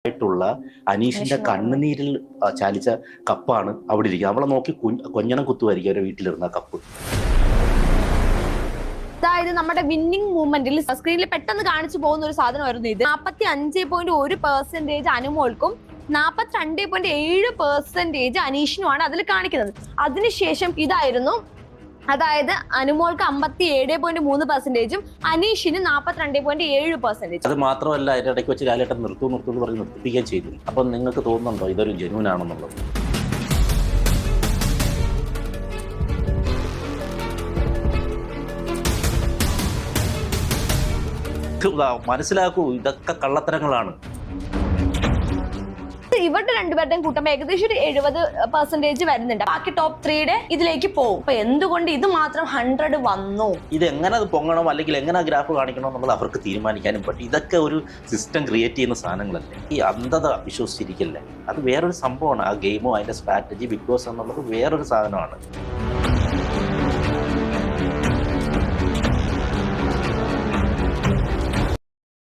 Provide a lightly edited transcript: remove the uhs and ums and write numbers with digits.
ായിട്ടുള്ള അനീഷിന്റെ കണ്ണുനീരിൽ ചാലിച്ച കപ്പാണ് അവിടെ ഇരിക്കുന്നത്. അവളെ നോക്കി കൊഞ്ഞണം കുത്തുമായിരിക്കും അവരുടെ വീട്ടിലിരുന്ന കപ്പ്. അതായത് നമ്മുടെ വിന്നിംഗ് മൂവ്മെന്റിൽ സ്ക്രീനിൽ പെട്ടെന്ന് കാണിച്ചു പോകുന്ന ഒരു സാധനമായിരുന്നു ഇത്. 45.1% അനുമോൾക്കും 42.7% അനീഷിനുമാണ് അതിൽ കാണിക്കുന്നത്. അതിനുശേഷം ഇതായിരുന്നു, അതായത് അനുമോൾക്ക് 57.3%, അനീഷിന് 42.7%. അത് മാത്രമല്ല, അതിന്റെ ഇടയ്ക്ക് വെച്ച് ലാലേട്ടൻ നിർത്തൂ എന്ന് പറഞ്ഞ് നിർത്തിപ്പിക്കുകയും ചെയ്തു. അപ്പം നിങ്ങൾക്ക് തോന്നുന്നുണ്ടോ ഇതൊരു ജെന്യൂൻ ആണെന്നുള്ളത്? മനസ്സിലാക്കൂ, ഇതൊക്കെ കള്ളത്തരങ്ങളാണ്. ഇവരുടെ രണ്ടുപേരുടെയും കൂട്ടുമ്പോൾ ഏകദേശം ഒരു 70% വരുന്നുണ്ട്. ബാക്കി ടോപ്പ് 3യുടെ ഇതിലേക്ക് പോകും. അപ്പൊ എന്തുകൊണ്ട് ഇത് മാത്രം 100 വന്നു? ഇത് എങ്ങനെ അത് പൊങ്ങണം അല്ലെങ്കിൽ എങ്ങനെ ഗ്രാഫ് കാണിക്കണം എന്നുള്ളത് അവർക്ക് തീരുമാനിക്കാനും പറ്റും. ഇതൊക്കെ ഒരു സിസ്റ്റം ക്രിയേറ്റ് ചെയ്യുന്ന സാധനങ്ങളല്ലേ. ഈ അന്ധത വിശ്വസിച്ചിരിക്കില്ലേ, അത് വേറൊരു സംഭവമാണ്. ആ ഗെയിമോ അതിന്റെ സ്ട്രാറ്റജി ബിഗ് ബോസ് എന്നുള്ളത് വേറൊരു സാധനമാണ്.